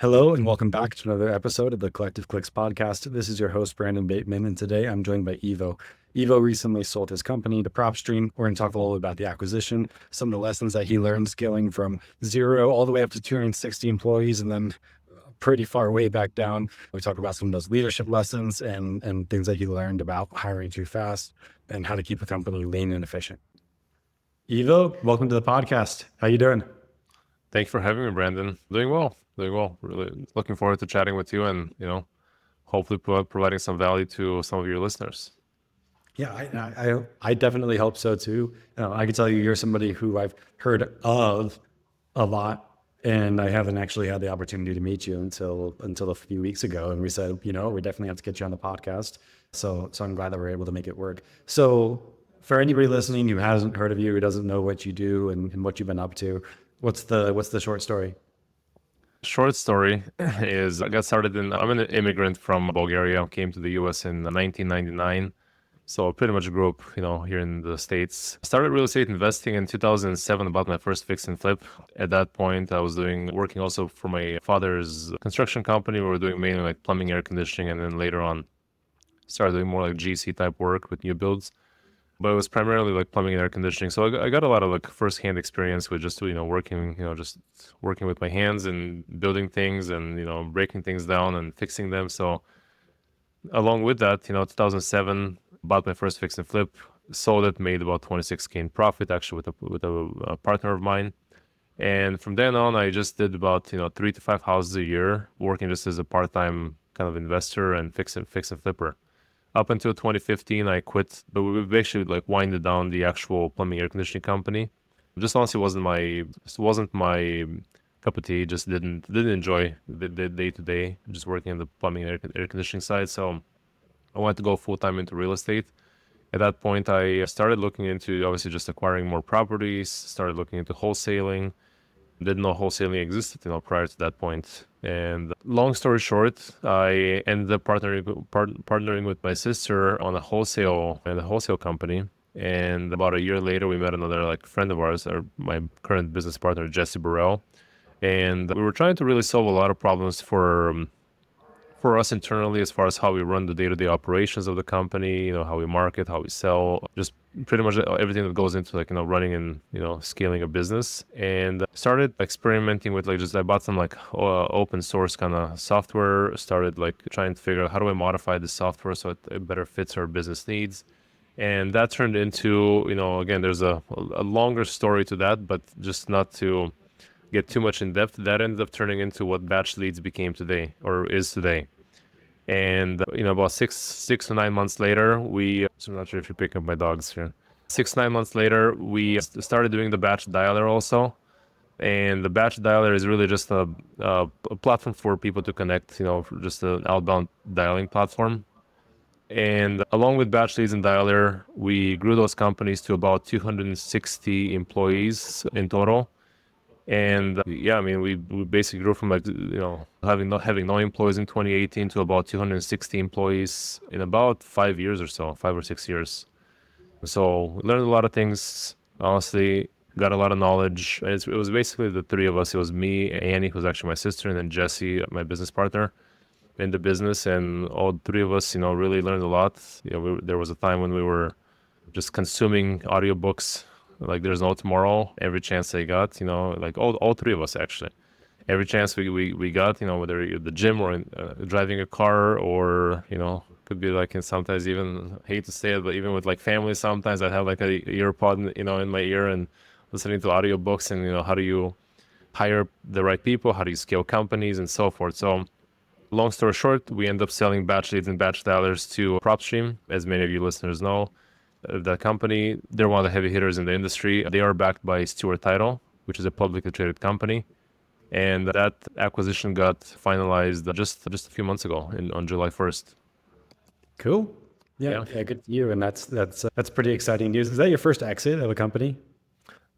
Hello and welcome back to another episode of the Collective Clicks podcast. This is your host, Brandon Bateman, and today I'm joined by Ivo. Ivo recently sold his company to PropStream. We're going to talk a little bit about the acquisition, some of the lessons that he learned scaling from zero all the way up to 260 employees and then pretty far way back down. We talk about some of those leadership lessons and things that he learned about hiring too fast and how to keep a company lean and efficient. Ivo, welcome to the podcast. How you doing? Thank you for having me, Brandon. Doing well. Really looking forward to chatting with you and, hopefully providing some value to some of your listeners. Yeah, I definitely hope so too. I can tell you, you're somebody who I've heard of a lot, and I haven't actually had the opportunity to meet you until a few weeks ago. And we said, we definitely have to get you on the podcast. So I'm glad that we're able to make it work. So for anybody listening who hasn't heard of you, who doesn't know what you do and what you've been up to, what's the short story? Short story is I'm an immigrant from Bulgaria, came to the US in 1999. So I pretty much grew up, here in the States. Started real estate investing in 2007, about my first fix and flip. At that point, I was working also for my father's construction company. We were doing mainly like plumbing, air conditioning, and then later on started doing more like GC type work with new builds. But it was primarily like plumbing and air conditioning. So I got a lot of like firsthand experience with just, just working with my hands and building things and, breaking things down and fixing them. So along with that, 2007, bought my first fix and flip, sold it, made about 26K in profit actually with a partner of mine. And from then on, I just did about, 3 to 5 houses a year, working just as a part-time kind of investor and fix and flipper. Up until 2015, I quit, but we basically like winded down the actual plumbing air conditioning company. Just honestly wasn't my cup of tea. Just didn't enjoy the day to day, just working on the plumbing and air conditioning side. So I wanted to go full time into real estate. At that point, I started looking into obviously just acquiring more properties. Started looking into wholesaling. Didn't know wholesaling existed, prior to that point. And long story short, I ended up partnering with my sister on a wholesale company. And about a year later, we met another like friend of ours, my current business partner, Jesse Burrell. And we were trying to really solve a lot of problems for us internally as far as how we run the day-to-day operations of the company, how we market, how we sell, just pretty much everything that goes into like, running and, scaling a business. And started experimenting with I bought some like open source kind of software, started like trying to figure out how do I modify the software so it better fits our business needs. And that turned into, again, there's a longer story to that, but just not to get too much in depth, that ended up turning into what Batch Leads became today or is today. And about 6 to 9 months later, so I'm not sure if you pick up my dogs here. 6 to 9 months later, we started doing the batch dialer also. And the batch dialer is really just a platform for people to connect, just an outbound dialing platform. And along with batch leads and dialer, we grew those companies to about 260 employees in total. And yeah, I mean, we basically grew from having no employees in 2018 to about 260 employees in about 5 years or so, 5 or 6 years. So we learned a lot of things, honestly, got a lot of knowledge. And it was basically the three of us. It was me, Annie, who's actually my sister, and then Jesse, my business partner in the business. And all three of us, really learned a lot. There was a time when we were just consuming audiobooks like there's no tomorrow, every chance they got, like all three of us actually. Every chance we got, whether you're at the gym or driving a car or, could be like, and sometimes even, hate to say it, but even with like family, sometimes I'd have like a ear pod, in my ear and listening to audiobooks and, how do you hire the right people? How do you scale companies and so forth? So long story short, we end up selling batch leads and batch dialers to PropStream, as many of you listeners know. The company, they're one of the heavy hitters in the industry. They are backed by Stewart Title, which is a publicly traded company. And that acquisition got finalized just a few months ago on July 1st. Cool. Yeah, good for you. And that's pretty exciting news. Is that your first exit of a company?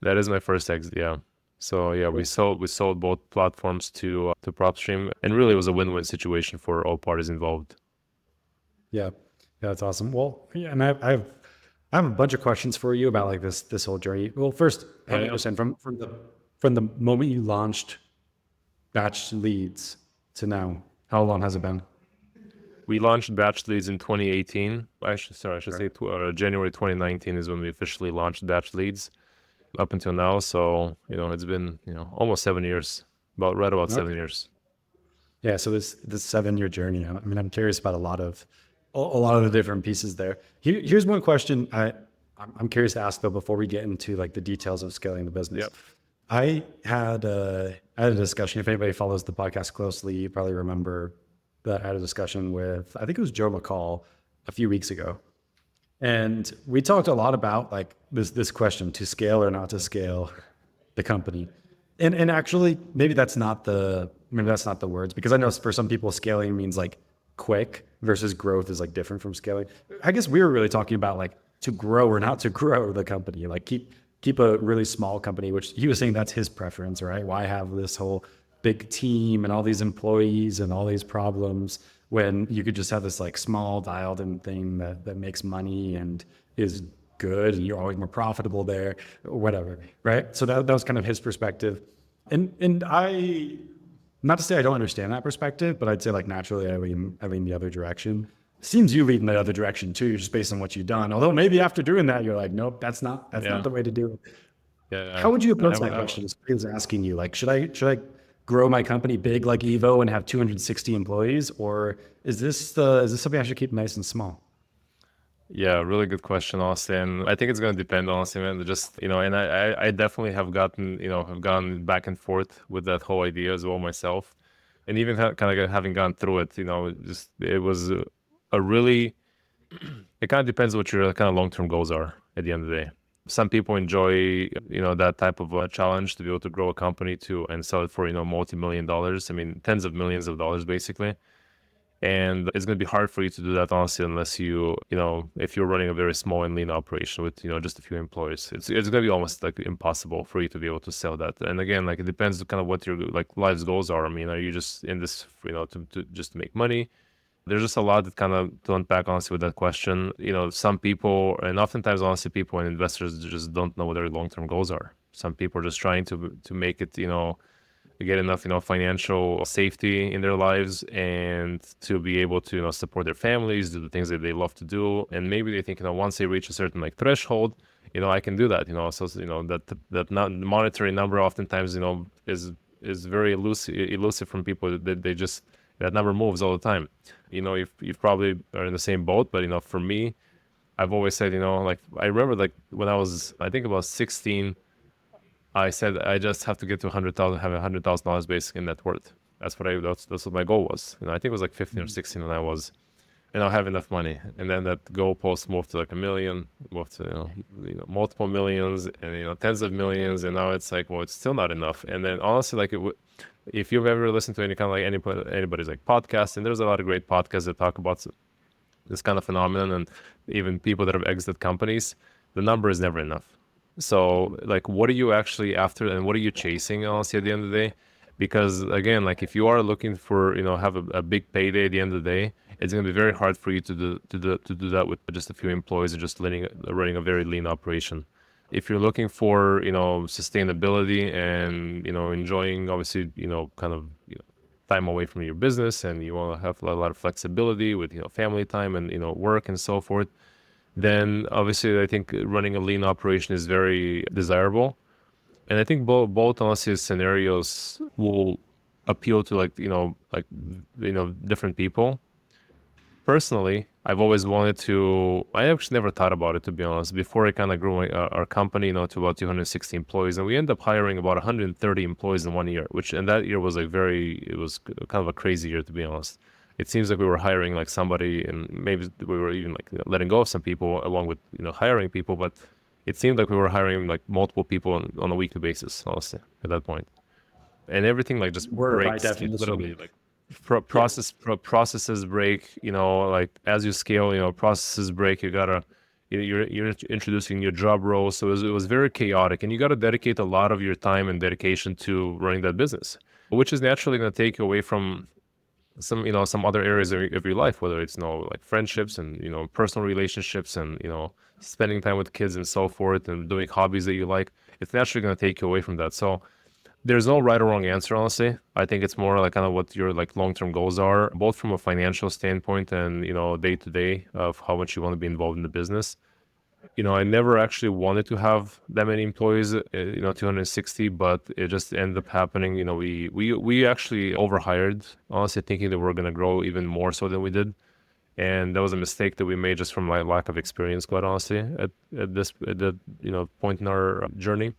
That is my first exit, yeah. So yeah, we sold both platforms to PropStream, and really it was a win-win situation for all parties involved. Yeah, that's awesome. Well, yeah, and I have a bunch of questions for you about like this whole journey. Well, first, help me understand from the moment you launched Batch Leads, to now? How long has it been? We launched Batch Leads in 2018. I should say January 2019 is when we officially launched Batch Leads up until now. So, it's been, almost 7 years, about 7 years. Yeah, so this 7-year journey. I mean, I'm curious about a lot of the different pieces there. Here's one question I'm curious to ask though before we get into like the details of scaling the business. Yep. I had a discussion. If anybody follows the podcast closely, you probably remember that I had a discussion with, I think it was Joe McCall a few weeks ago. And we talked a lot about like this question, to scale or not to scale the company. And actually maybe that's not the words, because I know for some people scaling means like quick versus growth is like different from scaling. I guess we were really talking about like to grow or not to grow the company, like keep a really small company, which he was saying that's his preference, right? Why have this whole big team and all these employees and all these problems when you could just have this like small dialed in thing that makes money and is good and you're always more profitable there or whatever, right? So that was kind of his perspective. And I, not to say I don't understand that perspective, but I'd say like naturally I lean the other direction. Seems you lead in the other direction too, just based on what you've done. Although maybe after doing that, you're like, nope, that's not the way to do it. Yeah. How would you approach that question? He was asking you, like, should I grow my company big like Ivo and have 260 employees, or is this something I should keep nice and small? Yeah, really good question, Austin. I think it's going to depend, honestly, man. Just, and I definitely have gone back and forth with that whole idea as well myself. And even kind of having gone through it, it was a really, it kind of depends what your kind of long-term goals are at the end of the day. Some people enjoy, that type of a challenge to be able to grow a company and sell it for, multi-million dollars. I mean, tens of millions of dollars, basically. And it's going to be hard for you to do that, honestly, unless if you're running a very small and lean operation with, just a few employees. It's going to be almost like impossible for you to be able to sell that. And again, like it depends kind of what your like life's goals are. I mean, are you just in this, to just make money? There's just a lot that kind of to unpack, honestly, with that question. Some people, and oftentimes, honestly, people and investors just don't know what their long-term goals are. Some people are just trying to make it, to get enough, financial safety in their lives and to be able to, support their families, do the things that they love to do. And maybe they think, once they reach a certain like threshold, I can do that, so, that monetary number oftentimes, is very elusive from people that they just, that number moves all the time. You probably are in the same boat, but, for me, I've always said, like, I remember like when I was, I think about 16, I said I just have to get to have $100,000 basic in net worth. That's what my goal was. I think it was like 15 or 16 when I was, and I'll have enough money. And then that goalpost moved to like 1 million, moved to multiple millions, and tens of millions. And now it's like, well, it's still not enough. And then honestly, like if you've ever listened to any kind of like anybody's like podcast, and there's a lot of great podcasts that talk about this kind of phenomenon, and even people that have exited companies, the number is never enough. So like, what are you actually after and what are you chasing, honestly, at the end of the day? Because again, like if you are looking for, have a big payday at the end of the day, it's going to be very hard for you to do that with just a few employees and just running a very lean operation. If you're looking for, sustainability and, enjoying obviously, kind of, time away from your business, and you want to have a lot of flexibility with, family time and, work and so forth, then obviously I think running a lean operation is very desirable. And I think both honestly scenarios will appeal to different people. Personally, I've always wanted to, I actually never thought about it, to be honest, before I kind of grew our company, to about 260 employees. And we ended up hiring about 130 employees in 1 year, and that year was like it was kind of a crazy year, to be honest. It seems like we were hiring like somebody, and maybe we were even like letting go of some people along with, hiring people, but it seemed like we were hiring like multiple people on a weekly basis, honestly, at that point. And everything like just breaks, literally, like processes break, like as you scale, processes break. You're introducing your job roles. So it was very chaotic, and you got to dedicate a lot of your time and dedication to running that business, which is naturally going to take you away from some other areas of your life, whether it's, like friendships and, personal relationships and, spending time with kids and so forth and doing hobbies that you like. It's naturally going to take you away from that. So There's no right or wrong answer, honestly. I think it's more like kind of what your like long-term goals are, both from a financial standpoint and, day to day of how much you want to be involved in the business. I never actually wanted to have that many employees, 260, but it just ended up happening. We actually overhired, honestly, thinking that we are going to grow even more so than we did. And that was a mistake that we made just from my lack of experience, quite honestly, at the point in our journey.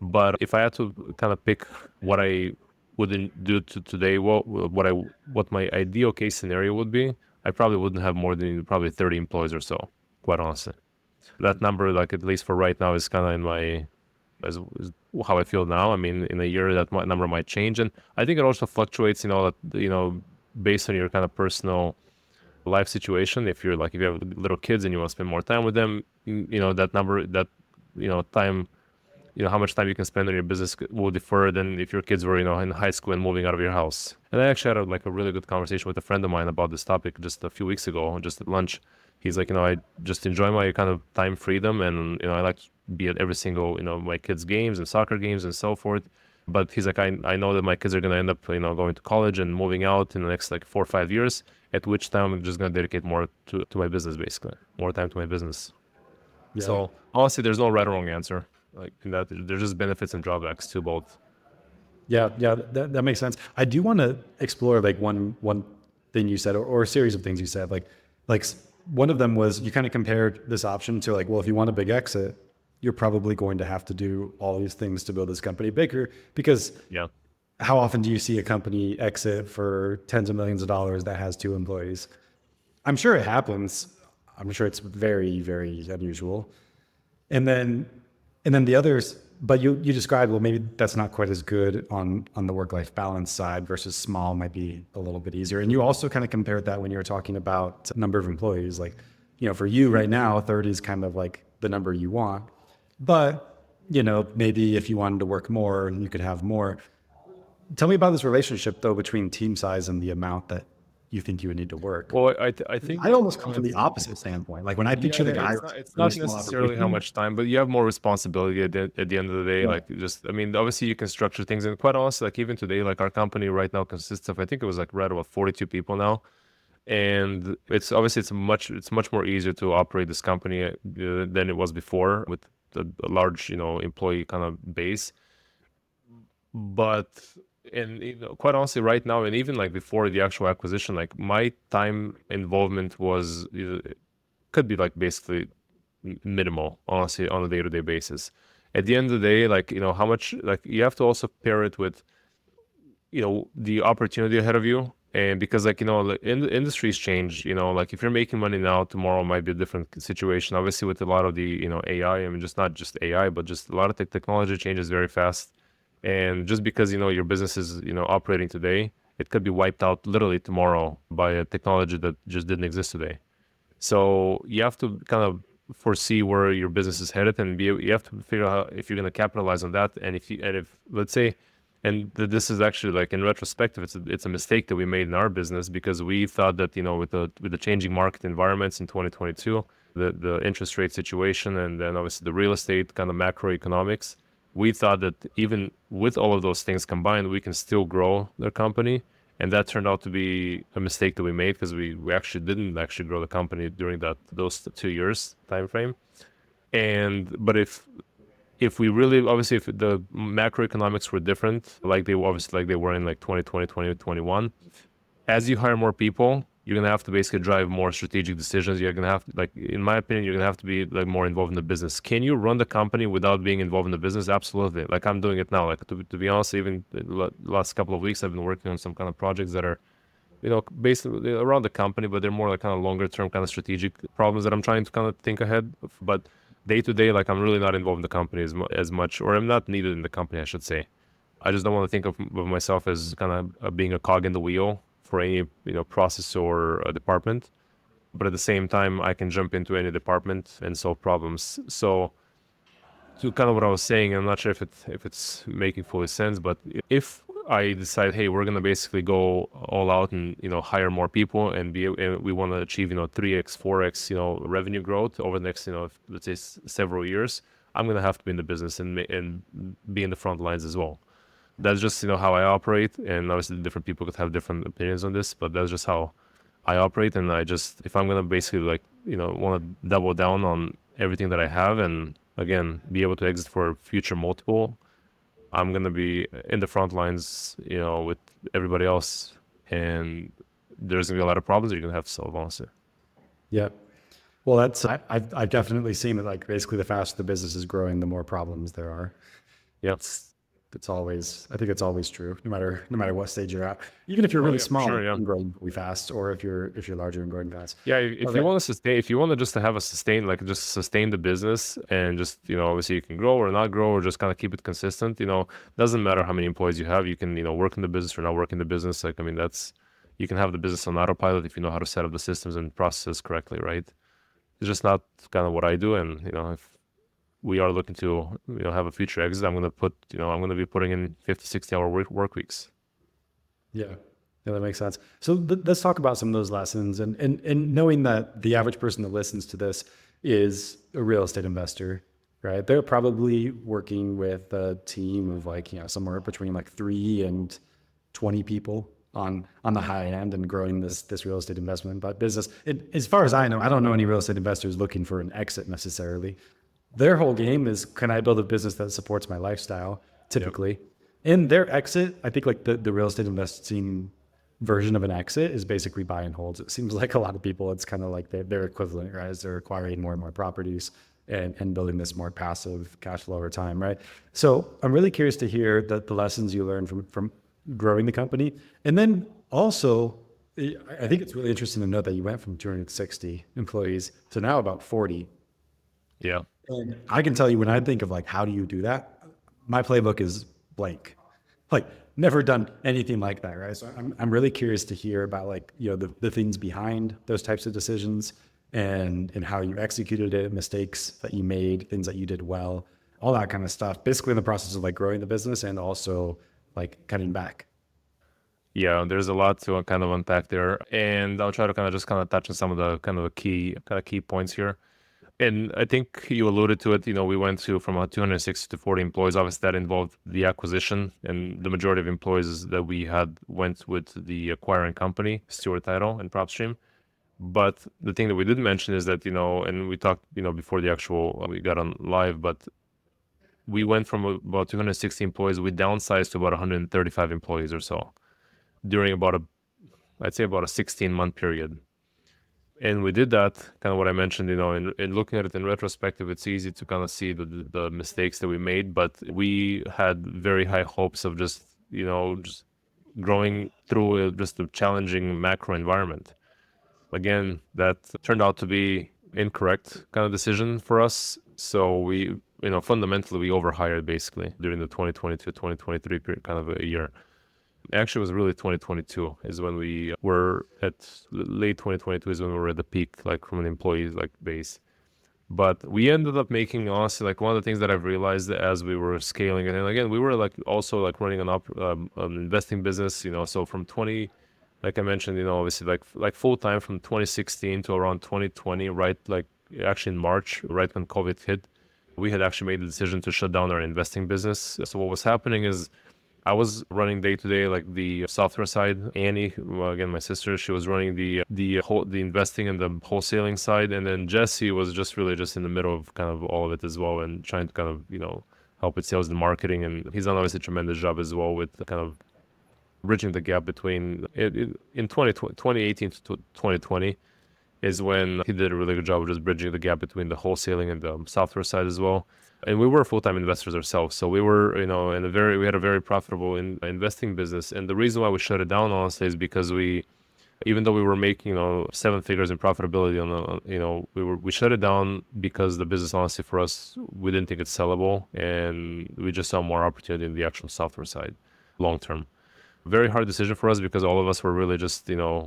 But if I had to kind of pick what I wouldn't do today, what my ideal case scenario would be, I probably wouldn't have more than probably 30 employees or so, quite honestly. That number, like at least for right now, is kind of in my is how I feel now. I mean, in a year that number might change, and I think it also fluctuates. Based on your kind of personal life situation. If you have little kids and you want to spend more time with them, that number, time, how much time you can spend on your business will differ than if your kids were, in high school and moving out of your house. And I actually had a really good conversation with a friend of mine about this topic just a few weeks ago, just at lunch. He's like, I just enjoy my kind of time freedom, and I like to be at every single, my kids' games and soccer games and so forth. But he's like, I know that my kids are gonna end up, going to college and moving out in the next like 4 or 5 years. At which time I'm just gonna dedicate more to my business, basically, more time to my business. Yeah. So honestly, there's no right or wrong answer. Like in that, there's just benefits and drawbacks to both. Yeah, yeah, that makes sense. I do want to explore like one thing you said, or a series of things you said. One of them was you kind of compared this option to like, well, if you want a big exit, you're probably going to have to do all these things to build this company bigger. Because Yeah. how often do you see a company exit for tens of millions of dollars that has 2 employees? I'm sure it happens. I'm sure it's very, very unusual. And then the others, but you described, well, maybe that's not quite as good on the work-life balance side versus small might be a little bit easier. And you also kind of compared that when you were talking about number of employees, like, for you right now, 30 is kind of like the number you want. But, maybe if you wanted to work more, you could have more. Tell me about this relationship though between team size and the amount that you think you would need to work. Well, I think I almost come from the opposite standpoint. Like when I picture the guy, it's really not small necessarily how operation. much time, but you have more responsibility at the end of the day. Yeah. Like just, I mean, obviously you can structure things, and quite honestly, like even today, like our company right now consists of, I think it was like right about 42 people now, and it's much more easier to operate this company than it was before with a large, employee kind of base. But and quite honestly, right now, and even like before the actual acquisition, like my time involvement was could be like basically minimal, honestly, on a day-to-day basis. At the end of the day, like how much, like you have to also pair it with the opportunity ahead of you. And because like the industries change, like if you're making money now, tomorrow might be a different situation. Obviously, with a lot of the AI, I mean, just not just AI, but just a lot of technology changes very fast. And just because your business is operating today, it could be wiped out literally tomorrow by a technology that just didn't exist today. So you have to kind of foresee where your business is headed, and you have to figure out if you're going to capitalize on that. And if let's say, and this is actually like in retrospective, it's a mistake that we made in our business, because we thought that with the changing market environments in 2022, the interest rate situation, and then obviously the real estate kind of macroeconomics, we thought that even with all of those things combined, we can still grow the company. And that turned out to be a mistake that we made, because we actually didn't actually grow the company during those 2 years time frame. But if we really, obviously, if the macroeconomics were different, like they obviously like they were in like 2020, 2021, as you hire more people, you're gonna have to basically drive more strategic decisions. You're gonna have to, like, in my opinion, you're gonna have to be like more involved in the business. Can you run the company without being involved in the business? Absolutely. Like I'm doing it now. Like to be honest, even the last couple of weeks, I've been working on some kind of projects that are, basically around the company, but they're more like kind of longer term, kind of strategic problems that I'm trying to kind of think ahead of. But day to day, like I'm really not involved in the company as much, or I'm not needed in the company, I should say. I just don't want to think of myself as kind of being a cog in the wheel for any process or a department. But at the same time, I can jump into any department and solve problems. So to kind of what I was saying, I'm not sure if it's making fully sense, but if I decide, hey, we're gonna basically go all out and hire more people, and we want to achieve 3x, 4x revenue growth over the next let's say several years, I'm gonna have to be in the business and be in the front lines as well. That's just, how I operate. And obviously different people could have different opinions on this, but that's just how I operate. And if I'm going to basically want to double down on everything that I have and again, be able to exit for a future multiple, I'm going to be in the front lines, with everybody else. And there's going to be a lot of problems that you're going to have to solve, honestly. Yeah. Well, I've definitely seen that, like, basically the faster the business is growing, the more problems there are. Yeah. I think it's always true, no matter what stage you're at. Even if you're really small sure, yeah. and growing really fast, or if you're larger and growing fast. Yeah, if you want to sustain, if you want to just to have a sustain the business and just, obviously you can grow or not grow or just kind of keep it consistent, doesn't matter how many employees you have, you can, work in the business or not work in the business. Like, I mean, you can have the business on autopilot if you know how to set up the systems and processes correctly, right? It's just not kind of what I do. And, if we are looking to, have a future exit, I'm going to be putting in 50, 60-hour work weeks. Yeah. Yeah, that makes sense. So let's talk about some of those lessons and knowing that the average person that listens to this is a real estate investor, right? They're probably working with a team of somewhere between 3 and 20 people on the high end and growing this real estate investment but business. As far as I know, I don't know any real estate investors looking for an exit necessarily. Their whole game is, can I build a business that supports my lifestyle, typically? Yep. And their exit, I think the real estate investing version of an exit is basically buy and holds. It seems like a lot of people, it's kind of like their equivalent, right? As they're acquiring more and more properties and building this more passive cash flow over time, right? So I'm really curious to hear the lessons you learned from growing the company. And then also, I think it's really interesting to note that you went from 260 employees to now about 40. Yeah. And I can tell you, when I think of how do you do that, my playbook is blank. Never done anything like that, right? So I'm really curious to hear about the things behind those types of decisions and how you executed it, mistakes that you made, things that you did well, all that kind of stuff. Basically in the process of growing the business and also cutting back. Yeah, there's a lot to kind of unpack there, and I'll try to kind of touch on some of the kind of key points here. And I think you alluded to it. We went from 260 to 40 employees. Obviously, that involved the acquisition, and the majority of employees that we had went with the acquiring company, Stewart Title and PropStream. But the thing that we didn't mention is that, and we talked, before we got on live, but we went from about 260 employees, we downsized to about 135 employees or so during I'd say about a 16-month period. And we did that, kind of what I mentioned, in looking at it in retrospective, it's easy to kind of see the mistakes that we made, but we had very high hopes of just growing through just a challenging macro environment. Again, that turned out to be incorrect kind of decision for us. So we, fundamentally, we overhired basically during the 2022-2023 period, kind of a year. Actually, it was really 2022 is when we were late 2022 is when we were at the peak, from an employee base. But we ended up making, honestly, one of the things that I've realized as we were scaling, and again, we were also running an investing business, so from 20, like I mentioned, obviously like full time from 2016 to around 2020, right? Actually in March, right when COVID hit, we had actually made the decision to shut down our investing business. So what was happening is, I was running day to day, the software side. Annie, again, my sister, she was running the investing and the wholesaling side, and then Jesse was just really just in the middle of kind of all of it as well, and trying to kind of help with sales and marketing. And he's done obviously a tremendous job as well with kind of bridging the gap between in 2018 to 2020 is when he did a really good job of just bridging the gap between the wholesaling and the software side as well. And we were full-time investors ourselves. So we were, we had a very profitable investing business. And the reason why we shut it down, honestly, is because even though we were making, 7 figures in profitability we shut it down because the business, honestly, for us, we didn't think it's sellable. And we just saw more opportunity in the actual software side long-term. Very hard decision for us because all of us were really just,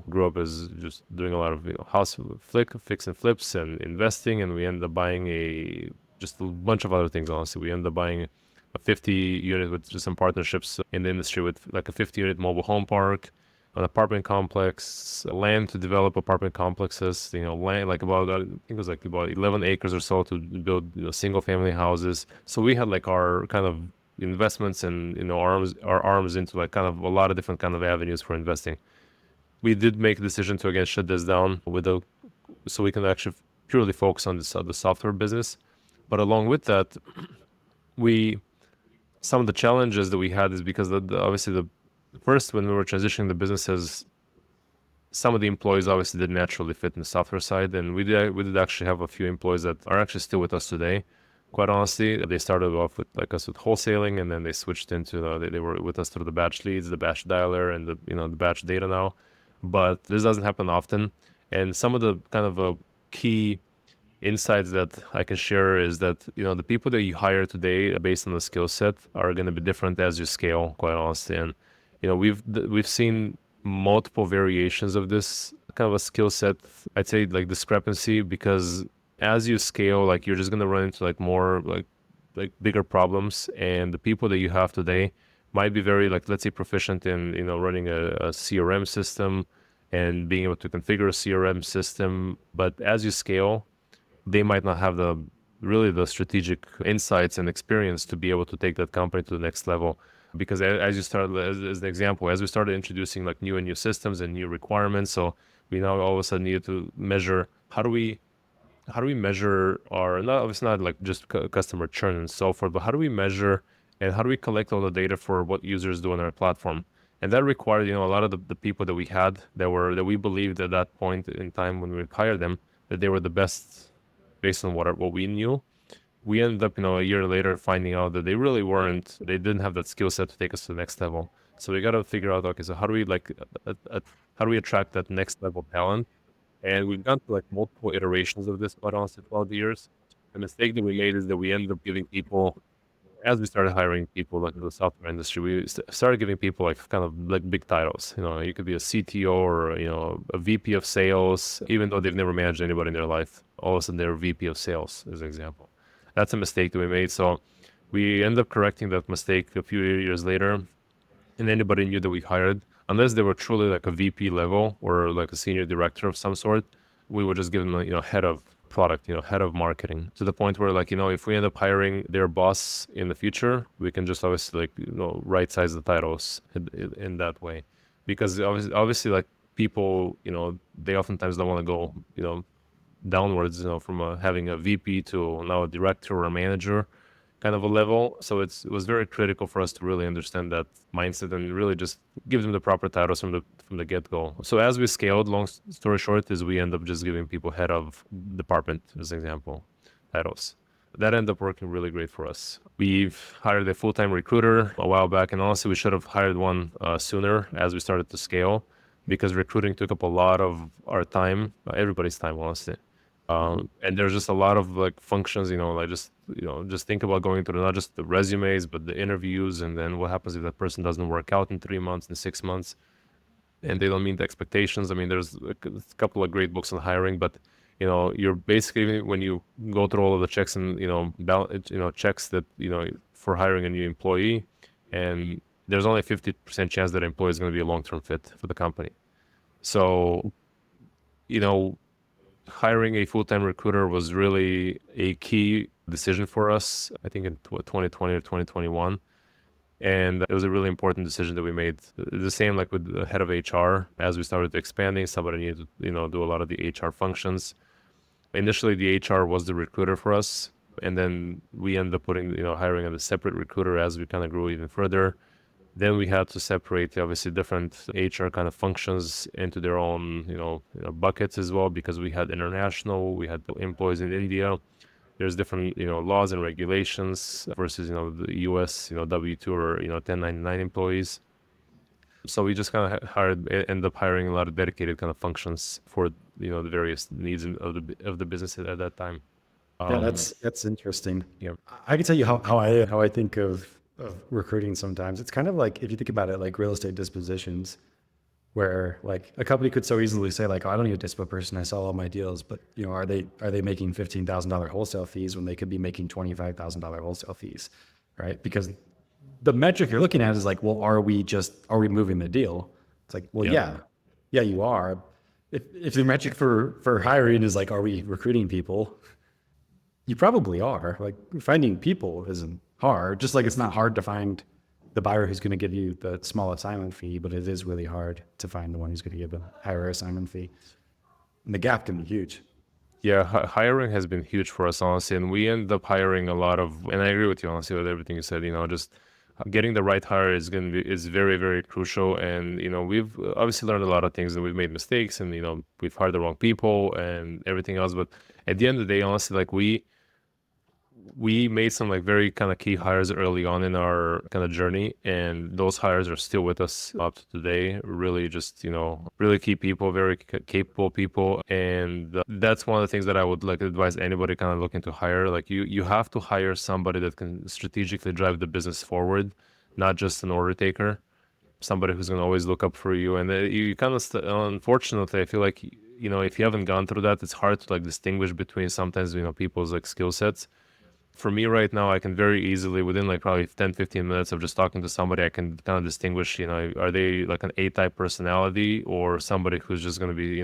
grew up as just doing a lot of house fix and flips and investing. And we ended up buying just a bunch of other things, honestly. We ended up buying a 50 unit with just some partnerships in the industry with a 50 unit mobile home park, an apartment complex, land to develop apartment complexes, land about, I think it was about 11 acres or so to build single family houses. So we had our kind of investments and our arms into like kind of a lot of different kind of avenues for investing. We did make a decision to again shut this down so we can actually purely focus on the software business. But along with that, some of the challenges that we had is because obviously the first, when we were transitioning the businesses, some of the employees obviously did naturally fit in the software side, and we did actually have a few employees that are actually still with us today. Quite honestly, they started off with like us with wholesaling, and then they switched into they were with us through the batch leads, the batch dialer, and the batch data now. But this doesn't happen often, and some of the kind of key insights that I can share is that the people that you hire today based on the skill set are going to be different as you scale, quite honestly. And we've seen multiple variations of this kind of a skill set, I'd say, like discrepancy, because as you scale, like you're just going to run into like more like bigger problems, and the people that you have today might be very, like, let's say, proficient in running a CRM system and being able to configure a CRM system, but as you scale, they might not have the strategic insights and experience to be able to take that company to the next level. Because as you started, as an example, as we started introducing like new systems and new requirements, so we now all of a sudden need to measure how do we measure our, not obviously not like just customer churn and so forth, but how do we measure and how do we collect all the data for what users do on our platform? And that required a lot of the people that we had that we believed at that point in time when we hired them that they were the best based on what we knew. We ended up, a year later finding out that they really weren't. They didn't have that skill set to take us to the next level. So we got to figure out, okay, so how do we how do we attract that next level talent? And we've gone through like multiple iterations of this, quite honestly, 12 years. The mistake that we made is that we ended up giving people, as we started hiring people like in the software industry, we started giving people like kind of like big titles. You could be a CTO or a VP of sales, even though they've never managed anybody in their life. All of a sudden, they're a VP of sales, as an example. That's a mistake that we made. So we ended up correcting that mistake a few years later. And anybody new that we hired, unless they were truly like a VP level or like a senior director of some sort, we would just give them head of product, head of marketing, to the point where like if we end up hiring their boss in the future, we can just obviously like right size the titles in that way, because obviously like people they oftentimes don't want to go downwards from having a VP to now a director or a manager kind of a level. So it was very critical for us to really understand that mindset and really just give them the proper titles from the get-go. So as we scaled, long story short, is we end up just giving people head of department, as an example, titles. That ended up working really great for us. We've hired a full-time recruiter a while back, and honestly, we should have hired one sooner as we started to scale, because recruiting took up a lot of our time, everybody's time, honestly. And there's just a lot of like functions, like just think about going through not just the resumes, but the interviews, and then what happens if that person doesn't work out in 3 months, in 6 months, and they don't meet the expectations. I mean, there's a couple of great books on hiring, but you're basically, when you go through all of the checks and checks that for hiring a new employee, and there's only a 50% chance that employee is going to be a long-term fit for the company. So hiring a full-time recruiter was really a key decision for us, I think in 2020 or 2021. And it was a really important decision that we made. The same like with the head of HR, as we started expanding, somebody needed to do a lot of the HR functions. Initially, the HR was the recruiter for us, and then we ended up hiring a separate recruiter as we kind of grew even further. Then we had to separate obviously different HR kind of functions into their own, buckets as well, because we had international, we had employees in India. There's different, laws and regulations versus, the US, W-2 or, 1099 employees. So we just kind of ended up hiring a lot of dedicated kind of functions for, the various needs of the business at that time. Yeah, that's interesting. Yeah. I can tell you how I think of recruiting sometimes. It's kind of like, if you think about it, like real estate dispositions, where like a company could so easily say like, oh, I don't need a dispo person, I sell all my deals. But are they making $15,000 wholesale fees when they could be making $25,000 wholesale fees, right? Because the metric you're looking at is like, well, are we moving the deal? It's like, well, yeah, you are. If the metric for hiring is like, are we recruiting people? You probably are. Like, finding people isn't hard, just like it's not hard to find the buyer who's going to give you the small assignment fee, but it is really hard to find the one who's going to give the higher assignment fee. And the gap can be huge. Yeah, hiring has been huge for us, honestly, and we end up hiring a lot of. And I agree with you, honestly, with everything you said. Just getting the right hire is very, very crucial. And we've obviously learned a lot of things, and we've made mistakes, and we've hired the wrong people and everything else. But at the end of the day, honestly, like we made some like very kind of key hires early on in our kind of journey, and those hires are still with us up to today. Really just really key people, very capable people. And that's one of the things that I would like advise anybody kind of looking to hire. Like you have to hire somebody that can strategically drive the business forward, not just an order taker, somebody who's going to always look up for you. And you kind of unfortunately, I feel like if you haven't gone through that, it's hard to like distinguish between sometimes people's like skill sets. For me right now, I can very easily, within like probably 10-15 minutes of just talking to somebody, I can kind of distinguish, are they like an A-type personality or somebody who's just going to be,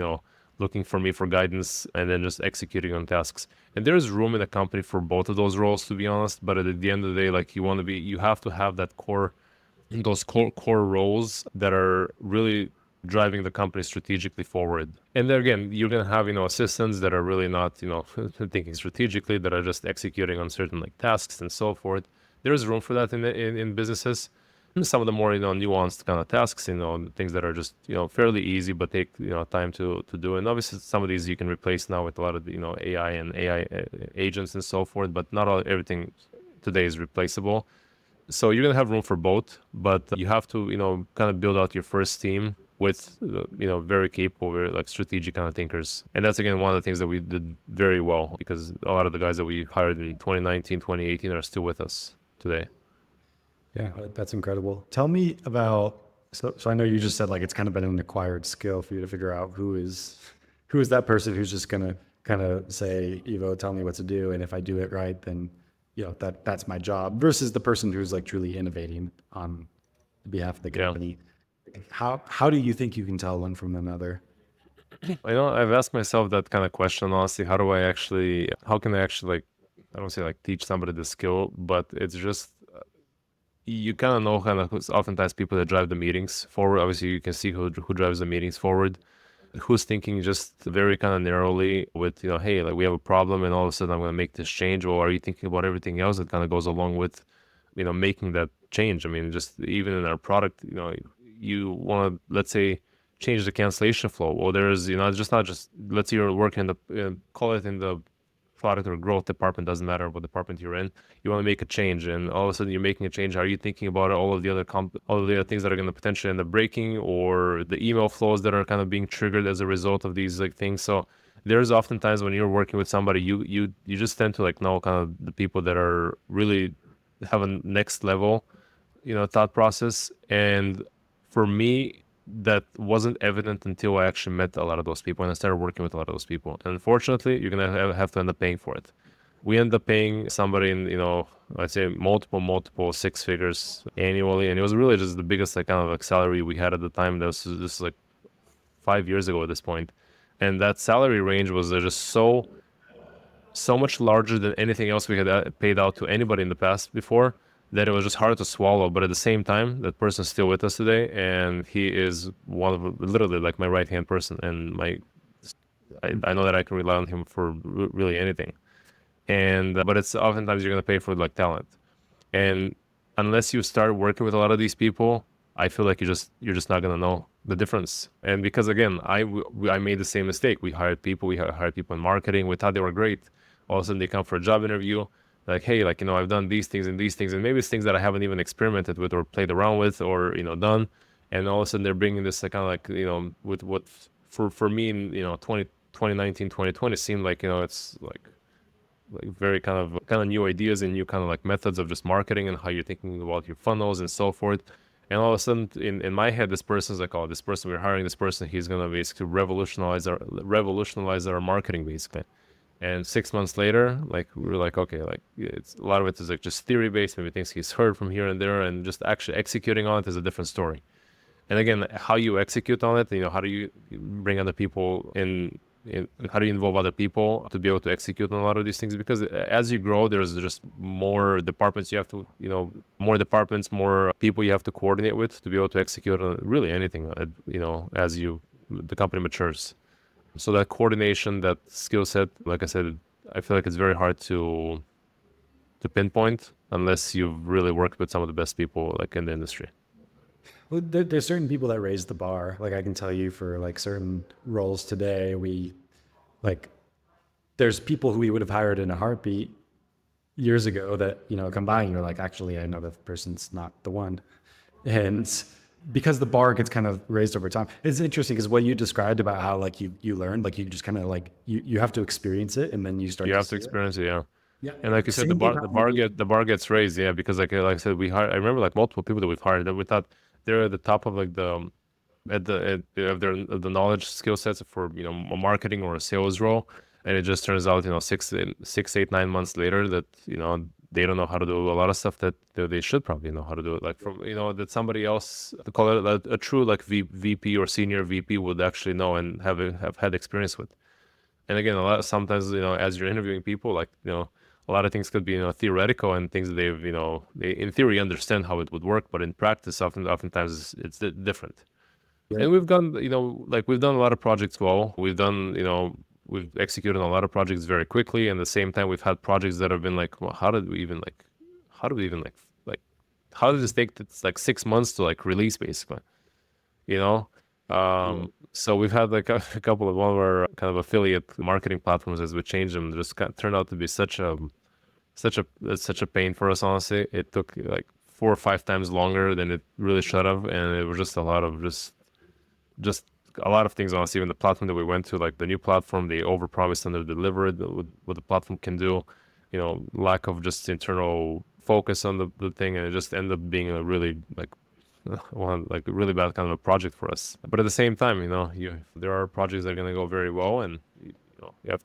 looking for me for guidance and then just executing on tasks. And there's room in the company for both of those roles, to be honest. But at the end of the day, like you have to have that those core roles that are really driving the company strategically forward. And then again, you're going to have, assistants that are really not, thinking strategically, that are just executing on certain like tasks and so forth. There's room for that in businesses. And some of the more, nuanced kind of tasks, things that are just, fairly easy, but take, time to do. And obviously some of these you can replace now with a lot of, AI and AI agents and so forth, but not everything today is replaceable. So you're going to have room for both, but you have to, kind of build out your first team with, very capable, very like strategic kind of thinkers. And that's, again, one of the things that we did very well, because a lot of the guys that we hired in 2019, 2018 are still with us today. Yeah, that's incredible. Tell me about, so I know you just said like it's kind of been an acquired skill for you to figure out who is that person who's just going to kind of say, Ivo, tell me what to do. And if I do it right, then, that's my job, versus the person who's like truly innovating on behalf of the Yeah. company. How do you think you can tell one from another? I've asked myself that kind of question, honestly. How can I actually, like, I don't say like teach somebody the skill, but it's just, you kind of know oftentimes people that drive the meetings forward. Obviously you can see who drives the meetings forward, who's thinking just very kind of narrowly with, hey, like we have a problem and all of a sudden I'm going to make this change. Or are you thinking about everything else that kind of goes along with, making that change? I mean, just even in our product, you want to, let's say, change the cancellation flow. Well, there's, just not just, let's say you're working in the, call it in the product or growth department, doesn't matter what department you're in, you want to make a change, and all of a sudden you're making a change. Are you thinking about all of the other things that are going to potentially end up breaking, or the email flows that are kind of being triggered as a result of these like things? So there's oftentimes when you're working with somebody, you just tend to like know kind of the people that are really have a next level, thought process. And for me, that wasn't evident until I actually met a lot of those people and I started working with a lot of those people. And unfortunately, you're gonna have to end up paying for it. We end up paying somebody in, I'd say multiple six figures annually, and it was really just the biggest like kind of like salary we had at the time. This is like 5 years ago at this point, and that salary range was just so much larger than anything else we had paid out to anybody in the past before, that it was just hard to swallow. But at the same time, that person's still with us today, and he is one of literally like my right hand person, and I know that I can rely on him for really anything. And but it's oftentimes you're gonna pay for like talent, and unless you start working with a lot of these people, I feel like you're just not gonna know the difference. And because again, I made the same mistake. We hired people in marketing. We thought they were great. All of a sudden they come for a job interview, like, hey, like, I've done these things, and maybe it's things that I haven't even experimented with or played around with or, done. And all of a sudden they're bringing this kind of like, with what for me in, 2019, 2020 seemed like, it's like very kind of new ideas and new kind of like methods of just marketing and how you're thinking about your funnels and so forth. And all of a sudden in my head, this person's like, oh, this person, we're hiring this person, he's going to basically revolutionize our marketing basically. And 6 months later, like, we were like, okay, like, it's a lot of it is like just theory based, maybe things he's heard from here and there, and just actually executing on it is a different story. And again, how you execute on it, how do you bring other people in how do you involve other people to be able to execute on a lot of these things? Because as you grow, there's just more departments you have to, more departments, more people you have to coordinate with to be able to execute on really anything, as the company matures. So that coordination, that skill set, like I said, I feel like it's very hard to pinpoint unless you've really worked with some of the best people like in the industry. Well, there's certain people that raise the bar. Like I can tell you for like certain roles today, like there's people who we would have hired in a heartbeat years ago that, come by and you're like, actually, I know that person's not the one. And because the bar gets kind of raised over time, it's interesting because what you described about how like you learned, like you just kind of like, you have to experience it and then you start You to have to see it. experience it, yeah. Yeah. And like you said, Same thing happened to me. the bar gets raised, yeah, because like I said, I remember like multiple people that we've hired that we thought they're at the top of like of the knowledge skill sets for a marketing or a sales role, and it just turns out 6, 8, 9 months later that they don't know how to do a lot of stuff that they should probably know how to do it, like from that somebody else, to call it a true like VP or senior VP would actually know and have had experience with. And again, sometimes as you're interviewing people, like a lot of things could be theoretical and things that they in theory understand how it would work, but in practice oftentimes it's different. Yeah. And we've done like we've done a lot of projects well. We've executed on a lot of projects very quickly, and at the same time we've had projects that have been like, well, how did we even like how did this take like 6 months to like release, basically, you know Yeah. so we've had like a couple of one of our kind of affiliate marketing platforms, as we changed them, just turned out to be such a pain for us. Honestly, it took like 4 or 5 times longer than it really should have, and it was just a lot of just a lot of things. Honestly, even the platform that we went to, like the new platform, they overpromised and under-delivered what the platform can do. Lack of just internal focus on the thing, and it just ended up being a really like a really bad kind of a project for us. But at the same time, there are projects that are gonna go very well, and you're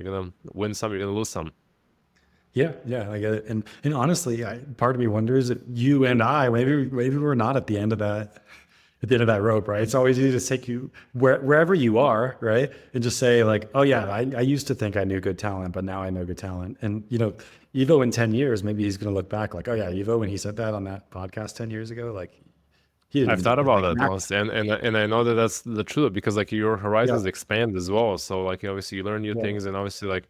gonna win some, you're gonna lose some. Yeah, yeah, I get it. And honestly, part of me wonders if you and I maybe we're not at the end of that rope, right? It's always easy to take you wherever you are, right? And just say like, oh yeah, I used to think I knew good talent, but now I know good talent. And Ivo in 10 years, maybe he's going to look back like, oh yeah, Ivo, when he said that on that podcast 10 years ago, like he didn't I've even thought know, about like that Mac. once, and I know that that's the truth, because like your Yeah, horizons expand as well. So like obviously you learn new yeah, things, and obviously like,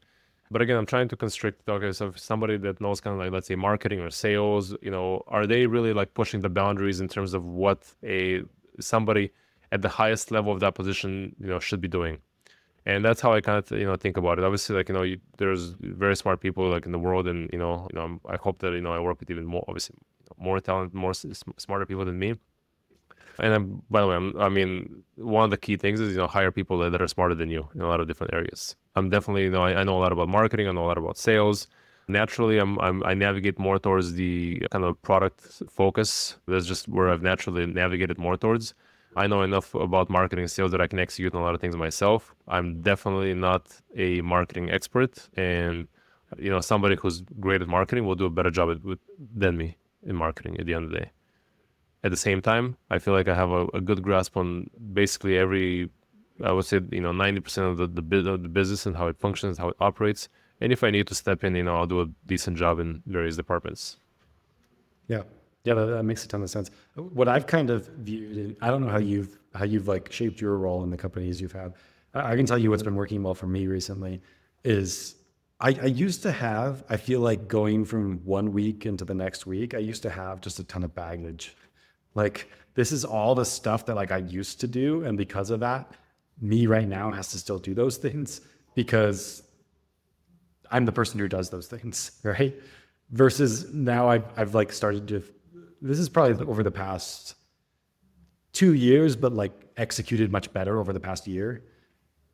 but again, I'm trying to constrict. Okay, so if somebody that knows kind of like, let's say, marketing or sales, are they really like pushing the boundaries in terms of what somebody at the highest level of that position should be doing? And that's how I kind of think about it. Obviously, like there's very smart people like in the world, and I hope that I work with even more, obviously, more talented, more smarter people than me. And by the way, I mean, one of the key things is hire people that are smarter than you in a lot of different areas. I'm definitely I know a lot about marketing. I know a lot about sales. Naturally, I navigate more towards the kind of product focus. That's just where I've naturally navigated more towards. I know enough about marketing and sales that I can execute on a lot of things myself. I'm definitely not a marketing expert, and somebody who's great at marketing will do a better job than me in marketing at the end of the day. At the same time, I feel like I have a good grasp on basically I would say 90% of the business and how it functions, how it operates. And if I need to step in, I'll do a decent job in various departments. yeah, yeah. That makes a ton of sense. What I've kind of viewed, and I don't know how you've like shaped your role in the companies you've had. I can tell you what's been working well for me recently is I used to have, I feel like going from one week into the next week, I used to have just a ton of baggage. Like this is all the stuff that like I used to do. And because of that, me right now has to still do those things because I'm the person who does those things, right? Versus now I've like started to, this is probably over the past 2 years, but like executed much better over the past year.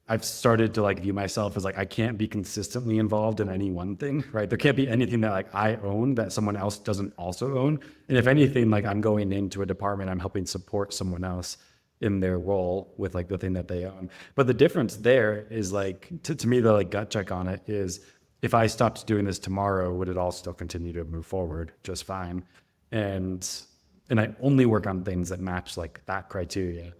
I've started to like view myself as like I can't be consistently involved in any one thing, right? There can't be anything that like I own that someone else doesn't also own. And if anything, like I'm going into a department, I'm helping support someone else in their role with like the thing that they own. But the difference there is like to me, the like gut check on it is if I stopped doing this tomorrow, would it all still continue to move forward just fine? And I only work on things that match like that criteria.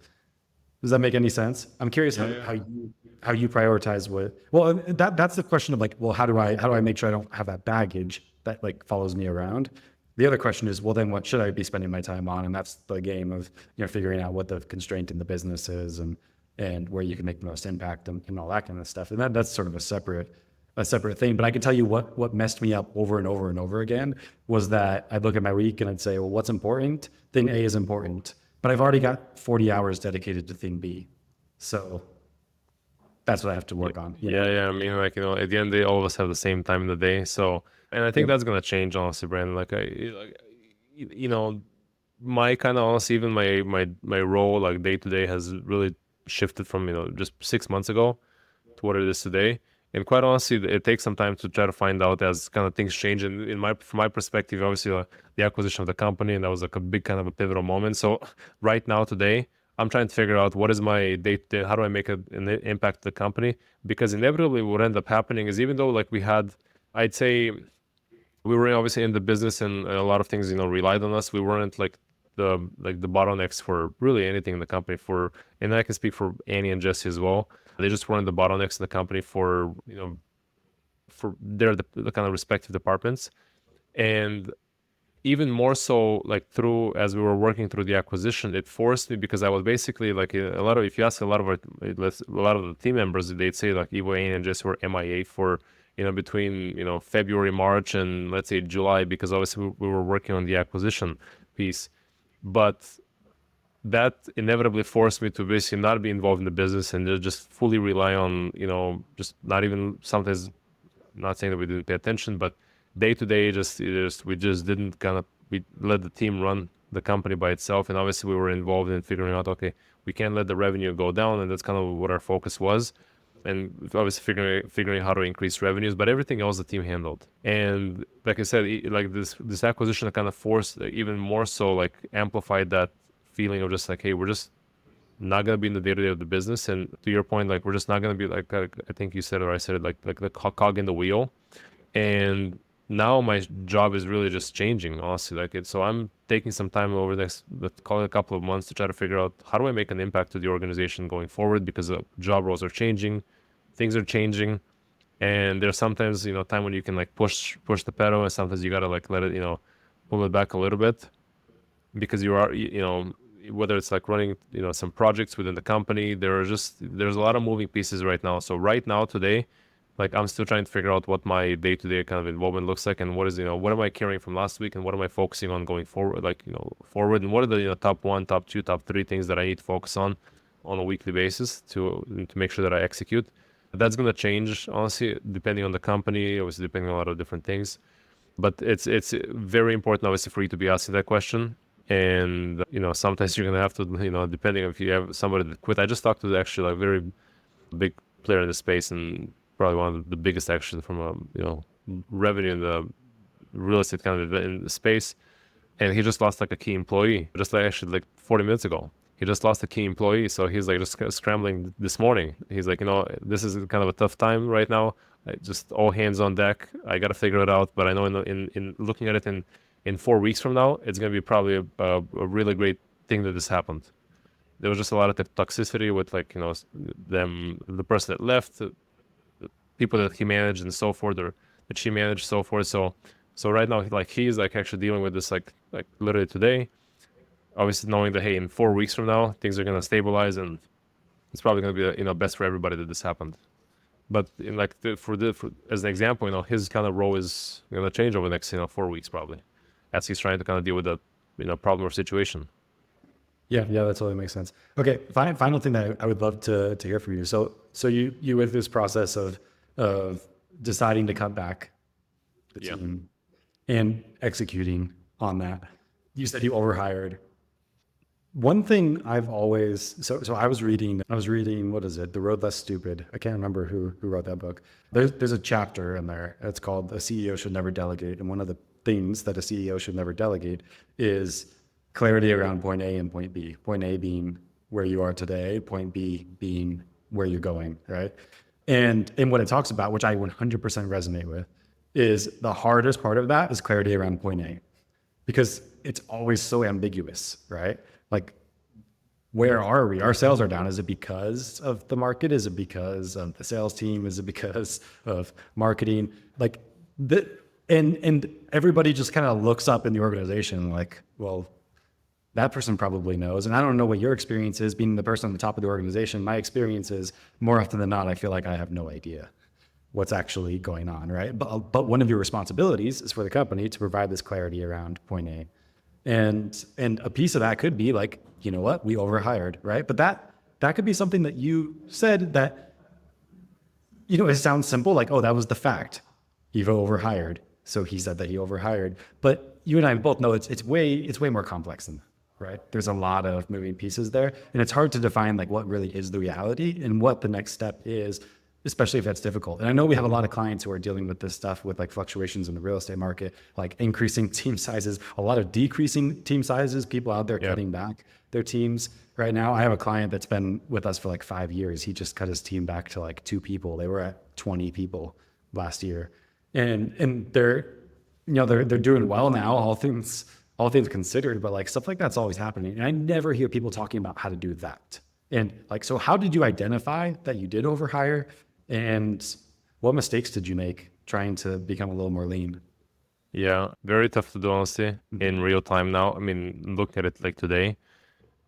Does that make any sense? I'm curious how you prioritize what. Well, that's the question of like, well, how do I make sure I don't have that baggage that like follows me around? The other question is, well, then what should I be spending my time on? And that's the game of figuring out what the constraint in the business is and where you can make the most impact and all that kind of stuff. And that's sort of a separate thing. But I can tell you what messed me up over and over and over again was that I'd look at my week and I'd say, well, what's important? Thing A is important, but I've already got 40 hours dedicated to thing B. So that's what I have to work on. Yeah. I mean, like, at the end of the day, all of us have the same time in the day. So, and I think that's going to change, honestly, Brandon. You know, my kind of, honestly, even my role, like day to day, has really shifted from, just 6 months ago to what it is today. And quite honestly, it takes some time to try to find out as kind of things change. And from my perspective, obviously, the acquisition of the company, and that was like a big kind of a pivotal moment. So right now, today, I'm trying to figure out what is my day-to-day, how do I make an impact to the company? Because inevitably what ended up happening is, even though like I'd say we were obviously in the business and a lot of things, relied on us, we weren't like the bottlenecks for really anything in the company and I can speak for Annie and Jesse as well. They just weren't the bottlenecks in the company for the kind of respective departments. And even more so, like as we were working through the acquisition, it forced me, because I was basically like if you ask a lot of the team members, they'd say like Ivo, Annie, and Jesse were MIA for between February, March, and let's say July, because obviously we were working on the acquisition piece. But that inevitably forced me to basically not be involved in the business and just fully rely on, just not even sometimes, not saying that we didn't pay attention, but day to day, we just didn't we let the team run the company by itself. And obviously we were involved in figuring out, okay, we can't let the revenue go down. And that's kind of what our focus was. And obviously figuring how to increase revenues, but everything else the team handled. And like I said, like this acquisition kind of forced, even more so, like amplified that feeling of just like, hey, we're just not going to be in the day-to-day of the business. And to your point, like, we're just not going to be like, I think you said it, or I said it, like the cog in the wheel. And now my job is really just changing, honestly. So I'm taking some time over the next, let's call it a couple of months, to try to figure out how do I make an impact to the organization going forward, because the job roles are changing, things are changing. And there's sometimes, time when you can like push the pedal, and sometimes you got to like let it, pull it back a little bit, because you are, whether it's like running, some projects within the company, there's a lot of moving pieces right now. So right now, today, like I'm still trying to figure out what my day-to-day kind of involvement looks like, and what is, what am I carrying from last week, and what am I focusing on going forward, forward, and what are the, top 1, top 2, top 3 things that I need to focus on a weekly basis to make sure that I execute. That's going to change, honestly, depending on the company, obviously depending on a lot of different things. But it's very important, obviously, for you to be asking that question. And, sometimes you're going to have to, depending if you have somebody that quit. I just talked to actually a very big player in the space, and probably one of the biggest actually from a, revenue in the real estate kind of in the space. And he just lost like a key employee, just like actually like 40 minutes ago. He just lost a key employee. So he's like just scrambling this morning. He's like, this is kind of a tough time right now. Just all hands on deck. I got to figure it out. But I know in looking at it in 4 weeks from now, it's going to be probably a really great thing that this happened. There was just a lot of toxicity with like, the person that left, the people that he managed and so forth, or that she managed, so forth. So right now, like he's like actually dealing with this like literally today, obviously knowing that, hey, in 4 weeks from now, things are going to stabilize, and it's probably going to be, best for everybody that this happened. But in like as an example, his kind of role is going to change over the next, 4 weeks probably, as he's trying to kind of deal with the, problem or situation. Yeah, that totally makes sense. Okay, final thing that I would love to hear from you. So you went through this process of deciding to cut back the team and executing on that. You said you overhired. One thing I've always so I was reading what is it? The Road Less Stupid. I can't remember who wrote that book. There's a chapter in there. It's called "A CEO Should Never Delegate," and one of the things that a CEO should never delegate is clarity around point A and point B. Point A being where you are today, point B being where you're going, right? And what it talks about, which I 100% resonate with, is the hardest part of that is clarity around point A, because it's always so ambiguous, right? Like where are we? Our sales are down. Is it because of the market? Is it because of the sales team? Is it because of marketing? Like the and everybody just kind of looks up in the organization like, well, that person probably knows. And I don't know what your experience is being the person on the top of the organization. My experience is more often than not, I feel like I have no idea what's actually going on, right? But one of your responsibilities is for the company to provide this clarity around point A. And a piece of that could be like, you know what, we overhired, right? But that could be something that you said that, you know, it sounds simple, like, oh, that was the fact. Ivo overhired. So he said that he overhired. But you and I both know it's way more complex than that, right? There's a lot of moving pieces there. And it's hard to define like what really is the reality and what the next step is, especially if that's difficult. And I know we have a lot of clients who are dealing with this stuff with like fluctuations in the real estate market, like increasing team sizes, a lot of decreasing team sizes, people out there cutting back their teams. Right now, I have a client that's been with us for like 5 years. He just cut his team back to like 2 people. They were at 20 people last year. And they're, you know, they're doing well now, all things considered, but like stuff like that's always happening. And I never hear people talking about how to do that. And like, so how did you identify that you did overhire? And what mistakes did you make trying to become a little more lean? Yeah, very tough to do, honestly, in real time now. I mean, look at it like today,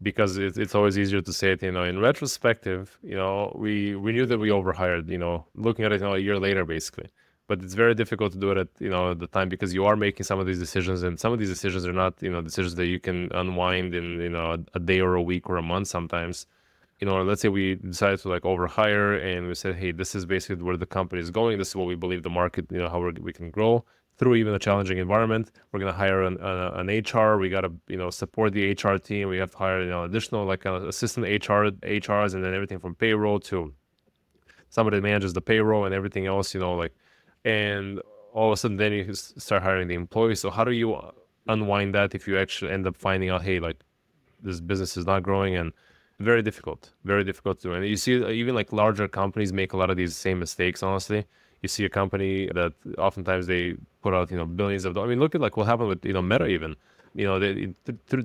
because it's always easier to say it, you know, in retrospective, you know, we knew that we overhired, you know, looking at it, you know, a year later, basically. But it's very difficult to do it at, you know, at the time, because you are making some of these decisions, and some of these decisions are not, you know, decisions that you can unwind in, you know, a day or a week or a month sometimes. You know, let's say we decided to like overhire, and we said, hey, this is basically where the company is going. This is what we believe the market, you know, how we can grow through even a challenging environment. We're going to hire an HR. We got to, you know, support the HR team. We have to hire, you know, additional like assistant HRs, and then everything from payroll to somebody that manages the payroll and everything else, you know, like, and all of a sudden then you start hiring the employees. So how do you unwind that if you actually end up finding out, hey, like this business is not growing? And very difficult to do. And you see even like larger companies make a lot of these same mistakes, honestly. You see a company that oftentimes they put out, you know, billions of dollars. I mean, look at like what happened with, you know, Meta even. You know,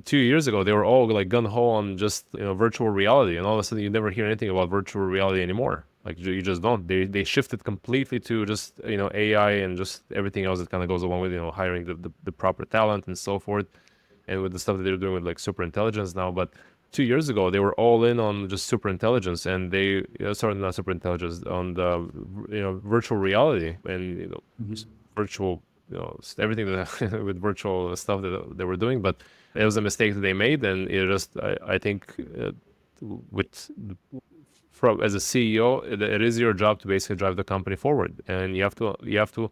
2 years ago, they were all like gun-ho on just, you know, virtual reality. And all of a sudden you never hear anything about virtual reality anymore. Like you just don't. They shifted completely to just, you know, AI and just everything else that kind of goes along with, you know, hiring the proper talent and so forth. And with the stuff that they're doing with like super intelligence now. But 2 years ago, they were all in on just super intelligence, and they, sorry, not super intelligence, on the, you know, virtual reality and, you know, just virtual, you know, everything that with virtual stuff that they were doing. But it was a mistake that they made, and it just, I think, with from as a CEO, it is your job to basically drive the company forward, and you have to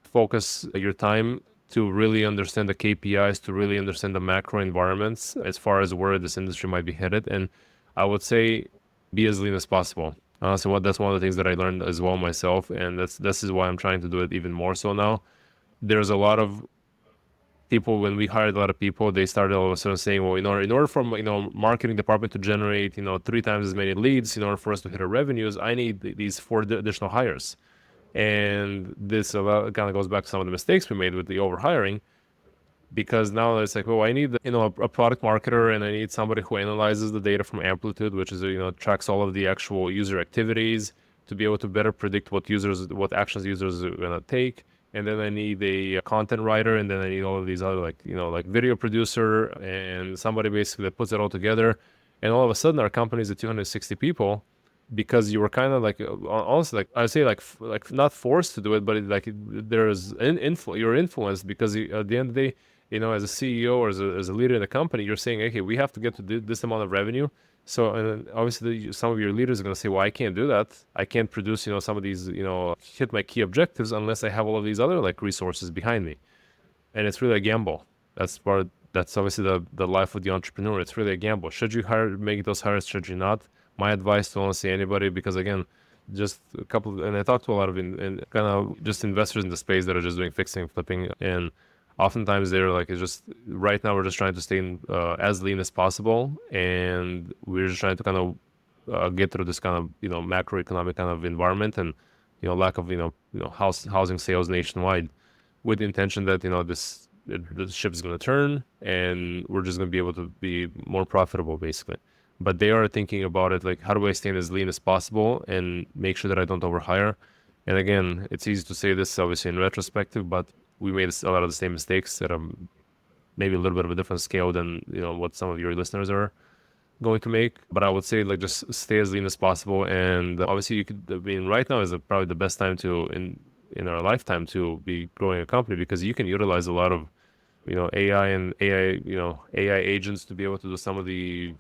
focus your time to really understand the KPIs, to really understand the macro environments as far as where this industry might be headed. And I would say be as lean as possible. So that's one of the things that I learned as well myself. And this is why I'm trying to do it even more so now. There's a lot of people, when we hired a lot of people, they started all of a sudden saying, well, in order for, you know, marketing department to generate, you know, 3 times as many leads, in order for us to hit our revenues, I need these 4 additional hires. And this kind of goes back to some of the mistakes we made with the overhiring, because now it's like, well, I need, you know, a product marketer, and I need somebody who analyzes the data from Amplitude, which is, you know, tracks all of the actual user activities to be able to better predict what actions users are going to take. And then I need a content writer, and then I need all of these other, like, you know, like video producer and somebody basically that puts it all together. And all of a sudden our company is at 260 people, because you were kind of like, honestly, like I say, like not forced to do it, but there's you're influenced, because at the end of the day, you know, as a CEO or as a leader in the company, you're saying, okay, we have to get to this amount of revenue. So, and obviously some of your leaders are going to say, well, I can't do that. I can't produce, you know, some of these, you know, hit my key objectives unless I have all of these other like resources behind me. And it's really a gamble. That's obviously the life of the entrepreneur. It's really a gamble. Should you make those hires? Should you not? My advice to honestly anybody, because again, just a couple, and I talk to a lot of kind of just investors in the space that are just doing fixing, flipping, and oftentimes they're like, it's just right now we're just trying to stay as lean as possible, and we're just trying to kind of get through this kind of, you know, macroeconomic kind of environment, and, you know, lack of, you know housing sales nationwide, with the intention that, you know, the ship is going to turn, and we're just going to be able to be more profitable, basically. but they are thinking about it like, how do I stay as lean as possible and make sure that I don't overhire? And again, it's easy to say this obviously in retrospective, but we made a lot of the same mistakes that are maybe a little bit of a different scale than what some of your listeners are going to make. But I would say like just stay as lean as possible. And obviously you could, I mean, right now is probably the best time to in our lifetime to be growing a company, because you can utilize a lot of AI and AI agents to be able to do some of the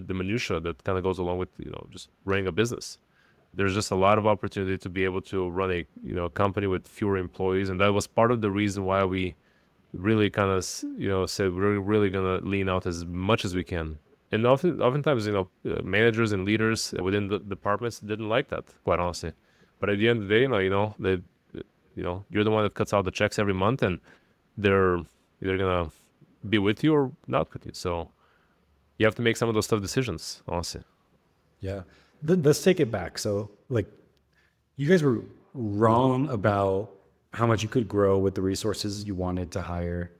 minutia that kind of goes along with just running a business. There's just a lot of opportunity to be able to run a company with fewer employees, and that was part of the reason why we really kind of said we're really gonna lean out as much as we can. And oftentimes managers and leaders within the departments didn't like that, quite honestly. But at the end of the day, they you're the one that cuts out the checks every month, and they're either gonna be with you or not with you. So you have to make some of those tough decisions, honestly. Yeah. Let's take it back. So, like, you guys were wrong about how much you could grow with the resources you wanted to hire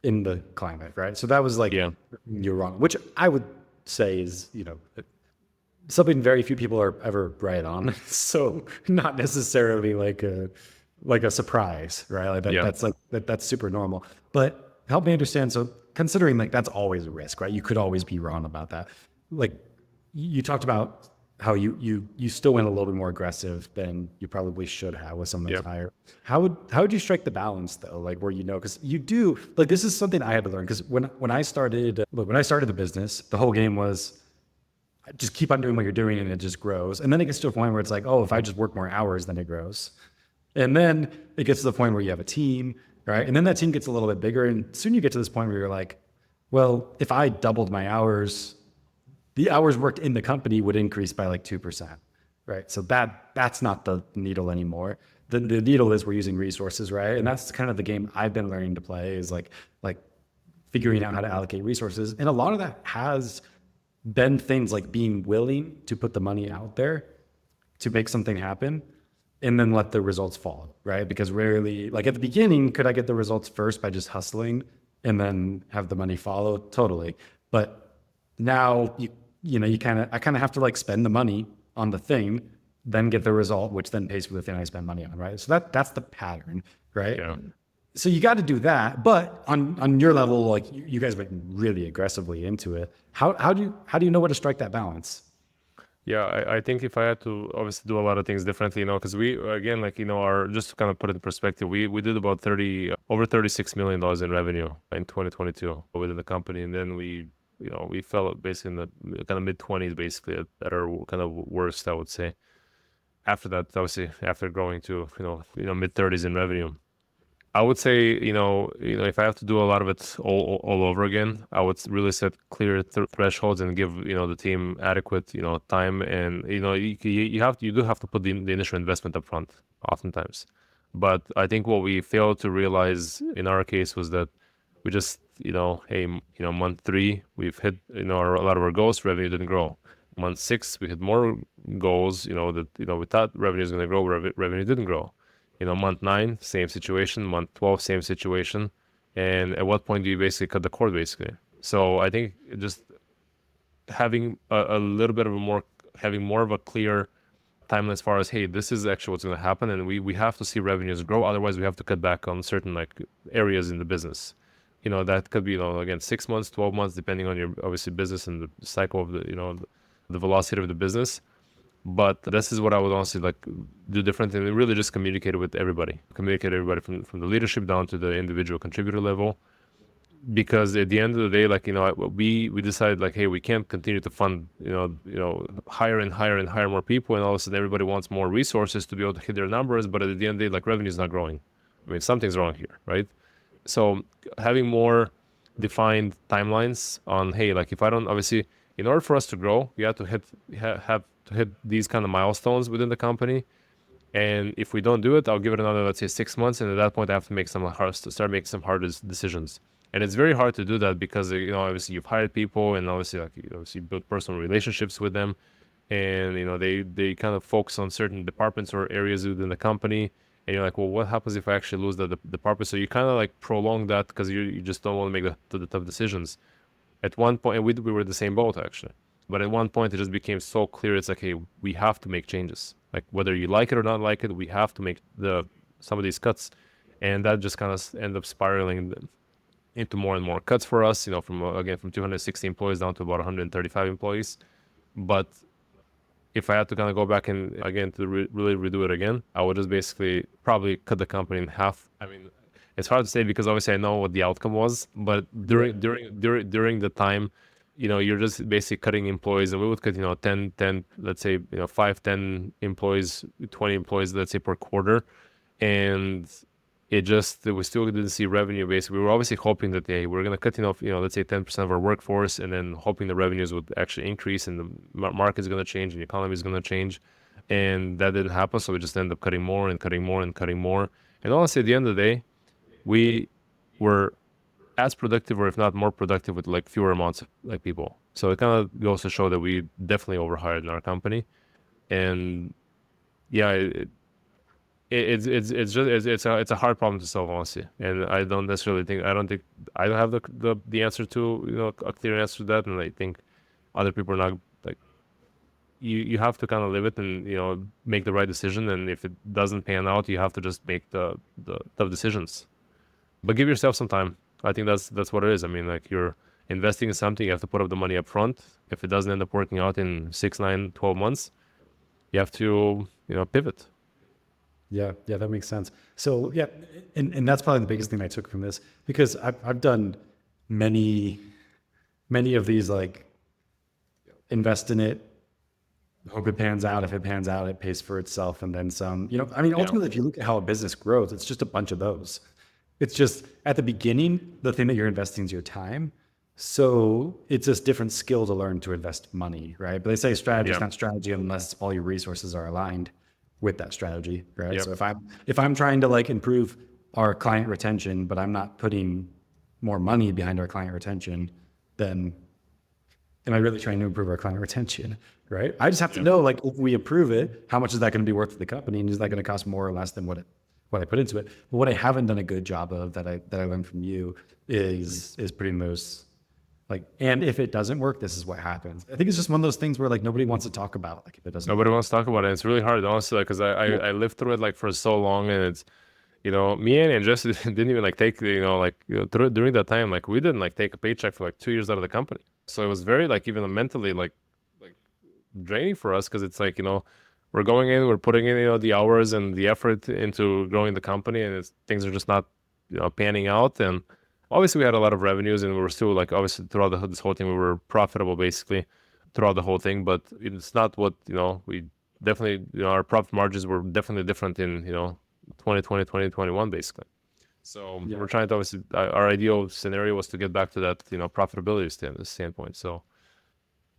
in the climate, right? So that was like, Yeah. you're wrong, which I would say is, something very few people are ever right on. So not necessarily like a surprise, right? Like Yeah. that's super normal. But help me understand. So considering like that's always a risk, right? You could always be wrong about that. Like you talked about how you still went a little bit more aggressive than you probably should have with some of those Yeah. higher. How would you strike the balance though? Like where because you do like this is something I had to learn because when I started the business, the whole game was just keep on doing what you're doing and it just grows. And then it gets to a point where it's like, oh, if I just work more hours, then it grows. And then it gets to the point where you have a team, right? And then that team gets a little bit bigger. And soon you get to this point where you're like, well, if I doubled my hours, the hours worked in the company would increase by like 2%, right? So that's not the needle anymore. The needle is we're using resources, right? And that's kind of the game I've been learning to play is like figuring out how to allocate resources. And a lot of that has been things like being willing to put the money out there to make something happen and then let the results follow, right? Because rarely, like at the beginning, could I get the results first by just hustling and then have the money follow? Totally. But now I kind of have to like spend the money on the thing, then get the result, which then pays for the thing I spend money on, right? So that's the pattern, right? Yeah. So you got to do that, but on your level, like you guys went really aggressively into it. How do you know where to strike that balance? Yeah, I think if I had to obviously do a lot of things differently, because we, again, like, our, just to kind of put it in perspective, we did about over $36 million in revenue in 2022 within the company. And then we fell basically in the kind of mid 20s, basically at our kind of worst, I would say. After that, obviously, after growing to, mid 30s in revenue. I would say, if I have to do a lot of it all over again, I would really set clear thresholds and give, the team adequate, time. And, you do have to put the initial investment up front oftentimes. But I think what we failed to realize in our case was that we just, hey, month 3, we've hit, a lot of our goals, revenue didn't grow. Month 6, we hit more goals, that, we thought revenue is going to grow, revenue didn't grow. Month 9, same situation. Month 12, same situation. And at what point do you basically cut the cord, basically? So I think just having a little bit of having more of a clear timeline as far as, hey, this is actually what's going to happen, and we have to see revenues grow. Otherwise, we have to cut back on certain like areas in the business. That could be, again, 6 months, 12 months, depending on your obviously business and the cycle of the velocity of the business. But this is what I would honestly like do different, and really just communicate with everybody. Communicate everybody from the leadership down to the individual contributor level. Because at the end of the day, like, we decided like, hey, we can't continue to fund, hire and hire and hire more people, and all of a sudden everybody wants more resources to be able to hit their numbers, but at the end of the day, like, revenue is not growing. I mean, something's wrong here, right? So having more defined timelines on, hey, like, if I don't, obviously, in order for us to grow, we have to have to hit these kind of milestones within the company. And if we don't do it, I'll give it another, let's say, 6 months. And at that point, I have to start making some hard decisions. And it's very hard to do that because, obviously you've hired people, and obviously, like, you build personal relationships with them. And, they kind of focus on certain departments or areas within the company. And you're like, well, what happens if I actually lose the department? So you kind of like prolong that because you just don't want to make the tough decisions. At one point, and we were the same boat, actually. But at one point, it just became so clear. It's like, hey, we have to make changes. Like whether you like it or not like it, we have to make some of these cuts, and that just kind of ended up spiraling into more and more cuts for us. From 260 employees down to about 135 employees. But if I had to kind of go back and again to really redo it again, I would just basically probably cut the company in half. I mean, it's hard to say because obviously I know what the outcome was, but during the time, you're just basically cutting employees, and we would cut 10, let's say 5, 10 employees, 20 employees, let's say per quarter, and we still didn't see revenue base. We were obviously hoping that we're going to cut let's say 10% of our workforce, and then hoping the revenues would actually increase and the market is going to change and the economy is going to change, and that didn't happen. So we just ended up cutting more and cutting more and cutting more. And honestly, at the end of the day, we were as productive, or if not more productive, with like fewer amounts of like people. So it kind of goes to show that we definitely overhired in our company, and yeah, it's a hard problem to solve, honestly. And I don't think I don't have the answer to a clear answer to that, and I think other people are not like you have to kind of live it and make the right decision, and if it doesn't pan out, you have to just make the tough decisions, but give yourself some time. I think that's what it is. I mean, like, you're investing in something, you have to put up the money up front. If it doesn't end up working out in 6, 9, 12 months, you have to pivot. Yeah, that makes sense. So yeah, and that's probably the biggest thing I took from this, because I've done many of these, like, invest in it, hope it pans out. If it pans out, it pays for itself and then some. I mean, ultimately, if you look at how a business grows, it's just a bunch of those. It's just at the beginning, the thing that you're investing is your time. So it's just different skill to learn to invest money, right? But they say strategy is not strategy unless all your resources are aligned with that strategy, right? Yep. So if I'm trying to, like, improve our client retention, but I'm not putting more money behind our client retention, then am I really trying to improve our client retention, right? I just have to know, like, if we improve it, how much is that going to be worth to the company, and is that going to cost more or less than what I put into it? But what I haven't done a good job of that I learned from you is putting those, like, and if it doesn't work, this is what happens. I think it's just one of those things where, like, nobody wants to talk about, like, if it doesn't Nobody work. wants to talk about it. It's really hard, honestly, because I lived through it like for so long, and it's me and Jesse didn't even like take during that time, like, we didn't like take a paycheck for like 2 years out of the company. So it was very, like, even mentally like draining for us, because it's like we're going in, we're putting in the hours and the effort into growing the company, and things are just not panning out. And obviously we had a lot of revenues, and we were still, like, obviously throughout this whole thing we were profitable basically throughout the whole thing, but it's not what we definitely our profit margins were definitely different in 2020, 2021 basically. So we're trying to, obviously, our ideal scenario was to get back to that profitability standpoint. So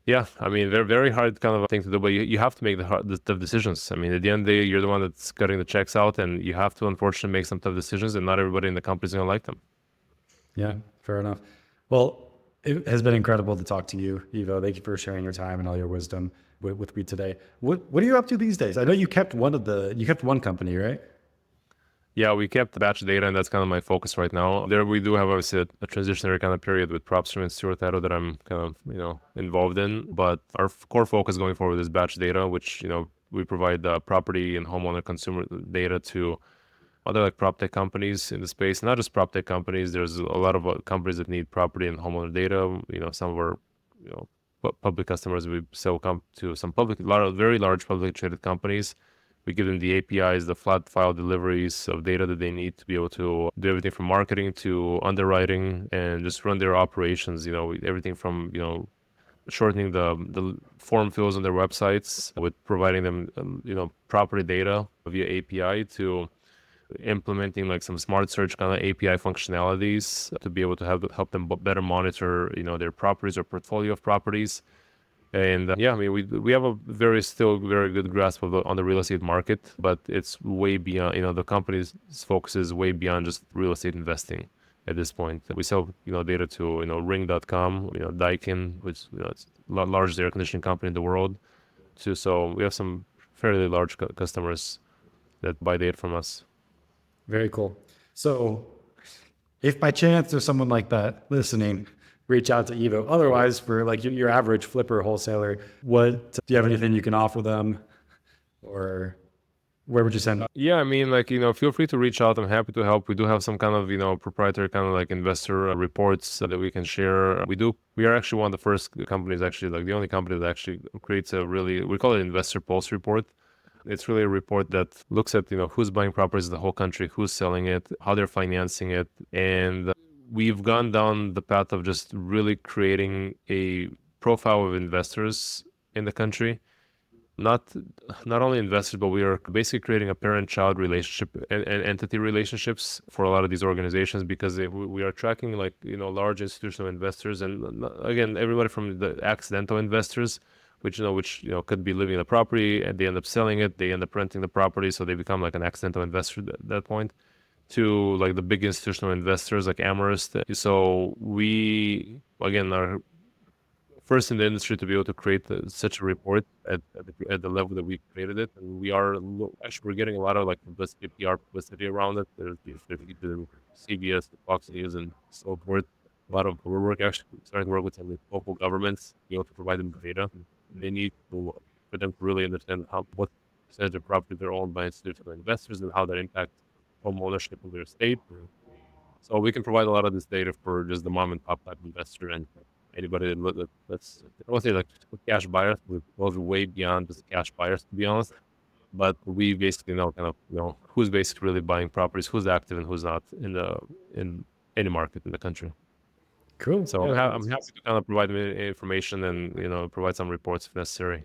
yeah, I mean, very, very hard kind of thing to do, but you have to make the tough decisions. I mean, at the end of the day, you're the one that's cutting the checks out, and you have to, unfortunately, make some tough decisions, and not everybody in the company is going to like them. Yeah, fair enough. Well, it has been incredible to talk to you, Ivo. Thank you for sharing your time and all your wisdom with me today. What are you up to these days? I know you kept one company, right? Yeah, we kept the batch data, and that's kind of my focus right now. There we do have, obviously, a transitionary kind of period with PropStream and Stewart Title that I'm kind of involved in. But our core focus going forward is batch data, which we provide property and homeowner consumer data to other, like, prop tech companies in the space. Not just prop tech companies. There's a lot of companies that need property and homeowner data. Some of our public customers, we sell to some very large publicly traded companies. We give them the APIs, the flat file deliveries of data that they need to be able to do everything from marketing to underwriting and just run their operations. Everything from shortening the form fills on their websites with providing them property data via API, to implementing, like, some smart search kind of API functionalities to be able to help them better monitor their properties or portfolio of properties. And I mean, we have a still very good grasp on the real estate market, but it's way beyond. The company's focus is way beyond just real estate investing at this point. We sell data to Ring.com, Daikin, which it's the largest air conditioning company in the world. So we have some fairly large customers that buy data from us. Very cool. So if by chance there's someone like that listening, reach out to Ivo. Otherwise, for like your average flipper wholesaler, what do you have anything you can offer them, or where would you send? Yeah, I mean, like, feel free to reach out. I'm happy to help. We do have some kind of, proprietary kind of like investor reports that we can share. We are actually one of the first companies, actually, like the only company that actually creates we call it Investor Pulse report. It's really a report that looks at, who's buying properties in the whole country, who's selling it, how they're financing it. And we've gone down the path of just really creating a profile of investors in the country. Not only investors, but we are basically creating a parent-child relationship and entity relationships for a lot of these organizations, because we are tracking like, large institutional investors, and again, everybody from the accidental investors, which could be living in the property and they end up selling it, they end up renting the property, so they become like an accidental investor at that point, to like the big institutional investors like Amherst. So we again are first in the industry to be able to create such a report at the level that we created it, and actually we're getting a lot of like publicity, PR publicity around it. There's the CBS, the Fox News, and so forth. We're actually starting to work with some local governments, to be able to provide them data they need for them to really understand what percentage of property they're owned by institutional investors and how that impacts home ownership of their state. So we can provide a lot of this data for just the mom and pop type investor and anybody that's, I won't say like cash buyers. We're way beyond just cash buyers, to be honest. But we basically know kind of who's basically really buying properties, who's active and who's not in any market in the country. Cool. So I'm happy to kind of provide them information and provide some reports if necessary.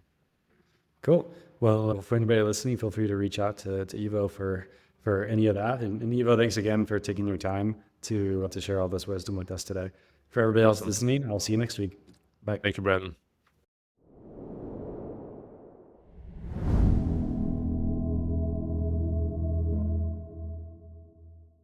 Cool. Well, for anybody listening, feel free to reach out to Ivo for any of that. And Ivo, thanks again for taking your time to share all this wisdom with us today. For everybody else listening, I'll see you next week. Bye. Thank you, Brandon.